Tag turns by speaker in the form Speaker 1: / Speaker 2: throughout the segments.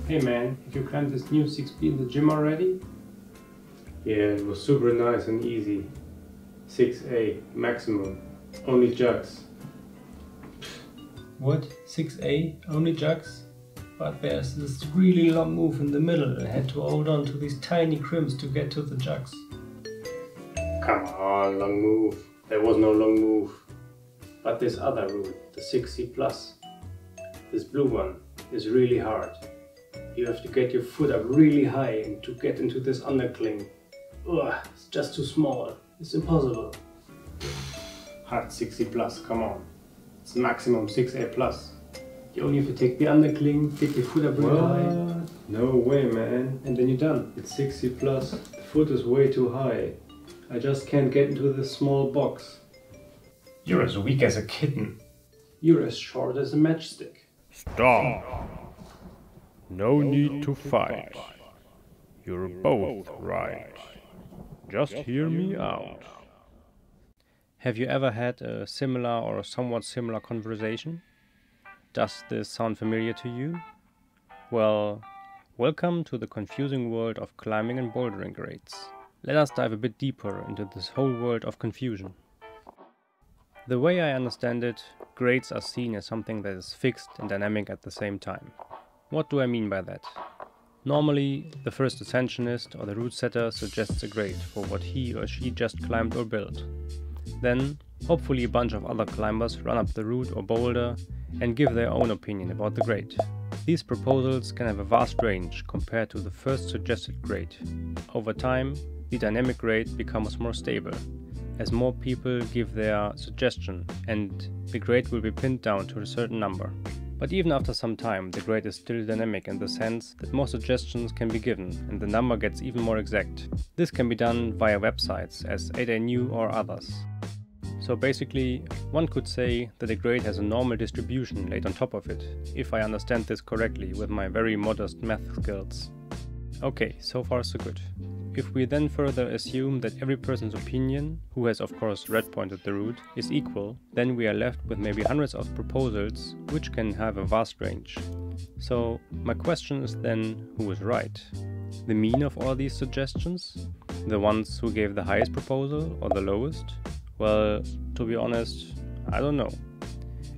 Speaker 1: Hey man, have you climbed this new 6B in the gym already? Yeah, it was super nice and easy. 6A, maximum. Only jugs. What? 6A? Only jugs? But there's this really long move in the middle and I had to hold on to these tiny crimps to get to the jugs. Come on, long move. There was no long move. But this other route, the 6C+, this blue one, is really hard. You have to get your foot up really high and to get into this undercling. Ugh, it's just too small. It's impossible. Hard 6C+, come on. It's maximum 6A+. You only have to take the undercling, get your foot up really high. No way, man. And then you're done. It's 6C+. The foot is way too high. I just can't get into this small box. You're as weak as a kitten. You're as short as a matchstick.
Speaker 2: Stop! No need to fight. You're both right. Just hear me out.
Speaker 3: Have you ever had a similar or somewhat similar conversation? Does this sound familiar to you? Well, welcome to the confusing world of climbing and bouldering grades. Let us dive a bit deeper into this whole world of confusion. The way I understand it, grades are seen as something that is fixed and dynamic at the same time. What do I mean by that? Normally, the first ascensionist or the route setter suggests a grade for what he or she just climbed or built. Then, hopefully a bunch of other climbers run up the route or boulder and give their own opinion about the grade. These proposals can have a vast range compared to the first suggested grade. Over time, the dynamic grade becomes more stable, as more people give their suggestion and the grade will be pinned down to a certain number. But even after some time, the grade is still dynamic in the sense that more suggestions can be given and the number gets even more exact. This can be done via websites as 8ANU or others. So basically, one could say that a grade has a normal distribution laid on top of it, if I understand this correctly with my very modest math skills. Okay, so far so good. If we then further assume that every person's opinion, who has of course red pointed the route, is equal, then we are left with maybe hundreds of proposals, which can have a vast range. So my question is then, who is right? The mean of all these suggestions? The ones who gave the highest proposal or the lowest? Well, to be honest, I don't know.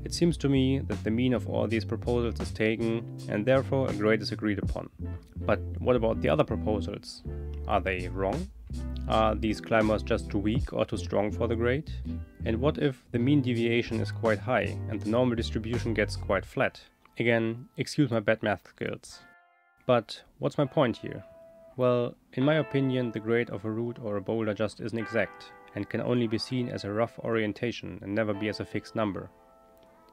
Speaker 3: It seems to me that the mean of all these proposals is taken and therefore a grade is agreed upon. But what about the other proposals? Are they wrong? Are these climbers just too weak or too strong for the grade? And what if the mean deviation is quite high and the normal distribution gets quite flat? Again, excuse my bad math skills. But what's my point here? Well, in my opinion, the grade of a route or a boulder just isn't exact and can only be seen as a rough orientation and never be as a fixed number.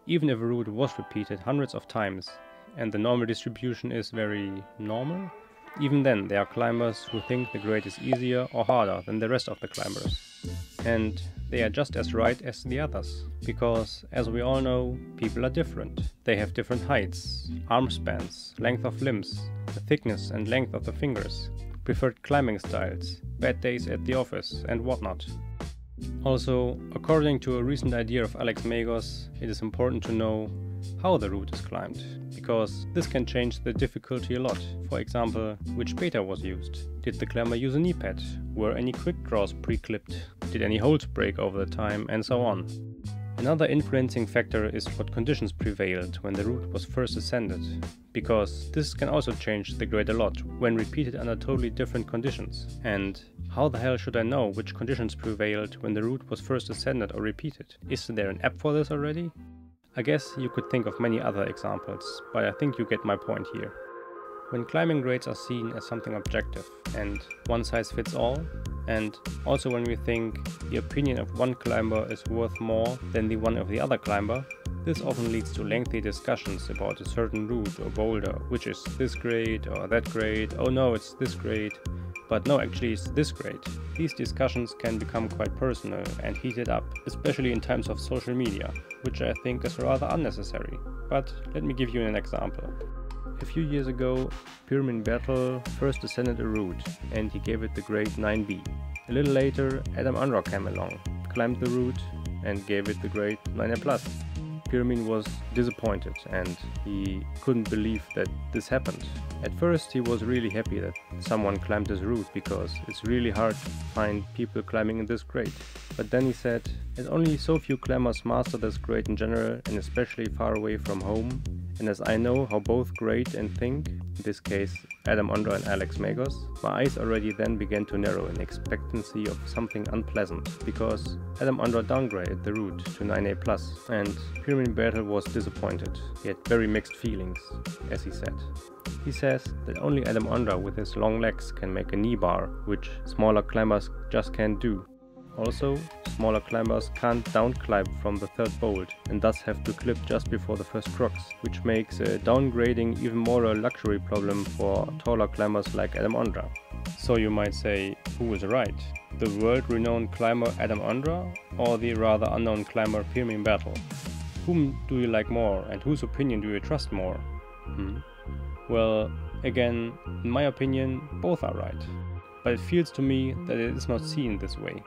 Speaker 3: Even if a route was repeated hundreds of times and the normal distribution is very normal, even then there are climbers who think the grade is easier or harder than the rest of the climbers. And they are just as right as the others, because as we all know, people are different. They have different heights, arm spans, length of limbs, the thickness and length of the fingers, preferred climbing styles, bad days at the office and whatnot. Also, according to a recent idea of Alex Magos, it is important to know how the route is climbed, because this can change the difficulty a lot. For example, which beta was used? Did the climber use a knee pad? Were any quick draws pre-clipped? Did any holds break over the time? And so on. Another influencing factor is what conditions prevailed when the route was first ascended, because this can also change the grade a lot when repeated under totally different conditions. And how the hell should I know which conditions prevailed when the route was first ascended or repeated? Is there an app for this already? I guess you could think of many other examples, but I think you get my point here. When climbing grades are seen as something objective and one size fits all, and also when we think the opinion of one climber is worth more than the one of the other climber, this often leads to lengthy discussions about a certain route or boulder, which is this grade or that grade, oh no it's this grade, but no actually it's this grade. These discussions can become quite personal and heated up, especially in times of social media, which I think is rather unnecessary. But let me give you an example. A few years ago, Pyramid Battle first ascended a route and he gave it the grade 9B. A little later, Adam Unrock came along, climbed the route and gave it the grade 9A+. Pyramid was disappointed and he couldn't believe that this happened. At first he was really happy that someone climbed this route because it's really hard to find people climbing in this grade. But then he said, as only so few climbers master this grade in general and especially far away from home, and as I know how both grade and think, in this case Adam Ondra and Alex Magos, my eyes already then began to narrow in expectancy of something unpleasant, because Adam Ondra downgraded the route to 9A+, and Pyramid Bertel was disappointed. He had very mixed feelings, as he said. He says that only Adam Ondra with his long legs can make a knee bar, which smaller climbers just can't do. Also, smaller climbers can't downclimb from the third bolt and thus have to clip just before the first crux, which makes downgrading even more a luxury problem for taller climbers like Adam Ondra. So you might say, who is right? The world-renowned climber Adam Ondra or the rather unknown climber Pyramid Bertel? Whom do you like more and whose opinion do you trust more? Well, again, in my opinion, both are right. But it feels to me that it is not seen this way.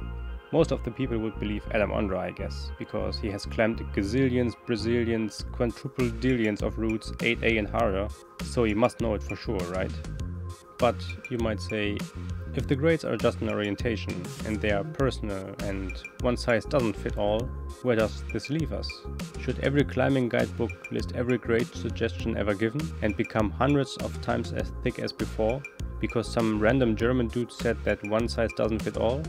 Speaker 3: Most of the people would believe Adam Ondra, I guess, because he has climbed gazillions, Brazilians, quadruple dillions of routes 8A and harder, so he must know it for sure, right? But you might say, if the grades are just an orientation and they are personal and one size doesn't fit all, where does this leave us? Should every climbing guidebook list every grade suggestion ever given and become hundreds of times as thick as before, because some random German dude said that one size doesn't fit all?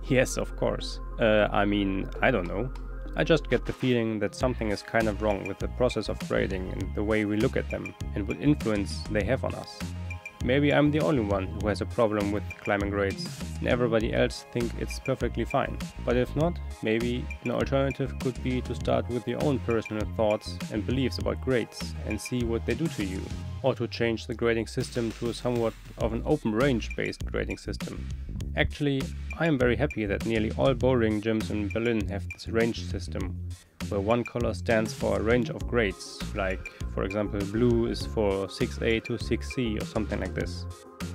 Speaker 3: Yes, of course. I mean, I don't know. I just get the feeling that something is kind of wrong with the process of grading and the way we look at them and what influence they have on us. Maybe I'm the only one who has a problem with climbing grades and everybody else think it's perfectly fine. But if not, maybe an alternative could be to start with your own personal thoughts and beliefs about grades and see what they do to you. Or to change the grading system to somewhat of an open range based grading system. Actually, I am very happy that nearly all bouldering gyms in Berlin have this range system, where one color stands for a range of grades, like for example blue is for 6A to 6C or something like this.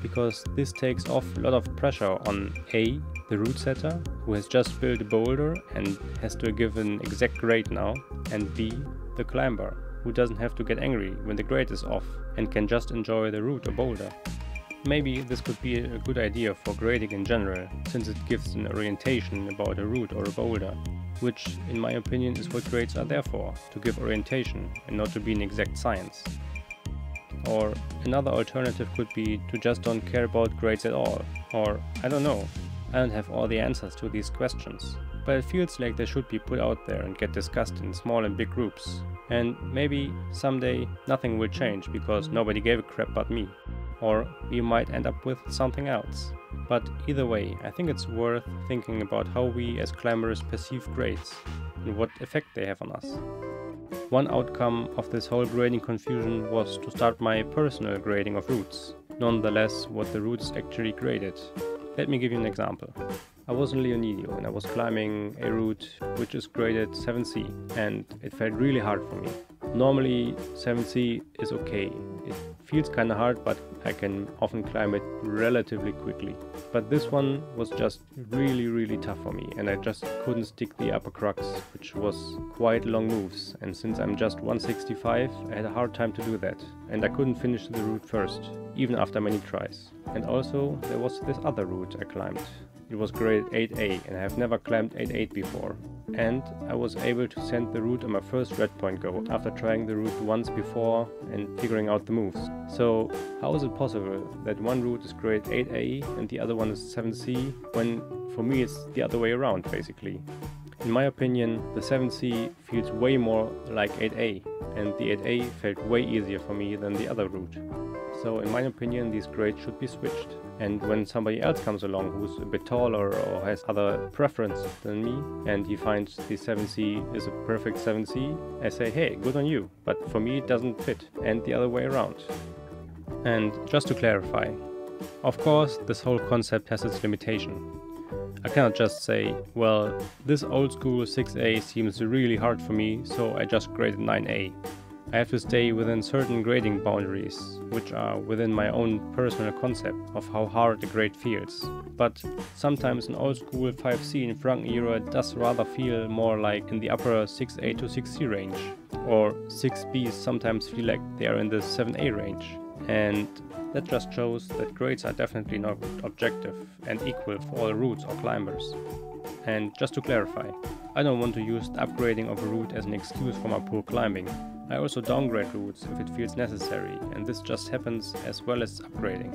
Speaker 3: Because this takes off a lot of pressure on A, the route setter, who has just built a boulder and has to give an exact grade now, and B, the climber, who doesn't have to get angry when the grade is off and can just enjoy the route or boulder. Maybe this could be a good idea for grading in general, since it gives an orientation about a route or a boulder, which in my opinion is what grades are there for, to give orientation and not to be an exact science. Or another alternative could be to just don't care about grades at all, or I don't know. I don't have all the answers to these questions, but it feels like they should be put out there and get discussed in small and big groups. And maybe someday nothing will change because nobody gave a crap but me. Or we might end up with something else. But either way, I think it's worth thinking about how we as climbers perceive grades and what effect they have on us. One outcome of this whole grading confusion was to start my personal grading of routes, nonetheless what the routes actually graded. Let me give you an example. I was in Leonidio and I was climbing a route which is graded 7C, and it felt really hard for me. Normally 7C is okay. It feels kinda hard, but I can often climb it relatively quickly. But this one was just really tough for me, and I just couldn't stick the upper crux, which was quite long moves, and since I'm just 165, I had a hard time to do that, and I couldn't finish the route first, even after many tries. And also there was this other route I climbed. It was graded 8A and I have never climbed 8A before. And I was able to send the route on my first red point go after trying the route once before and figuring out the moves. So how is it possible that one route is graded 8A and the other one is 7C when for me it's the other way around basically? In my opinion, the 7C feels way more like 8A and the 8A felt way easier for me than the other route. So in my opinion, these grades should be switched. And when somebody else comes along who's a bit taller or has other preferences than me, and he finds the 7C is a perfect 7C, I say, hey, good on you, but for me it doesn't fit, and the other way around. And just to clarify, of course this whole concept has its limitation. I cannot just say, well, this old school 6A seems really hard for me, so I just graded 9A. I have to stay within certain grading boundaries, which are within my own personal concept of how hard a grade feels. But sometimes an old school 5C in Franken Euro does rather feel more like in the upper 6A to 6C range, or 6Bs sometimes feel like they are in the 7A range. And that just shows that grades are definitely not objective and equal for all routes or climbers. And just to clarify, I don't want to use the upgrading of a route as an excuse for my poor climbing. I also downgrade routes if it feels necessary, and this just happens as well as upgrading.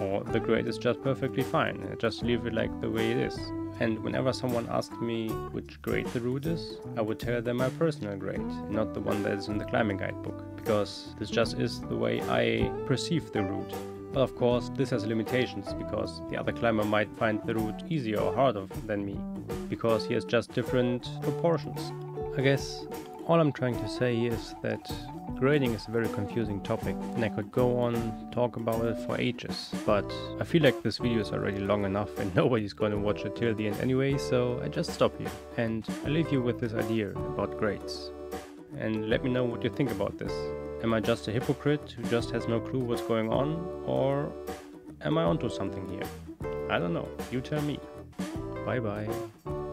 Speaker 3: Or the grade is just perfectly fine, I just leave it like the way it is. And whenever someone asks me which grade the route is, I would tell them my personal grade, not the one that is in the climbing guidebook, because this just is the way I perceive the route. But of course, this has limitations, because the other climber might find the route easier or harder than me, because he has just different proportions. I guess all I'm trying to say is that grading is a very confusing topic, and I could go on talk about it for ages, but I feel like this video is already long enough and nobody's gonna watch it till the end anyway, so I just stop here, and I leave you with this idea about grades. And let me know what you think about this. Am I just a hypocrite who just has no clue what's going on, or am I onto something here? I don't know, you tell me. Bye bye.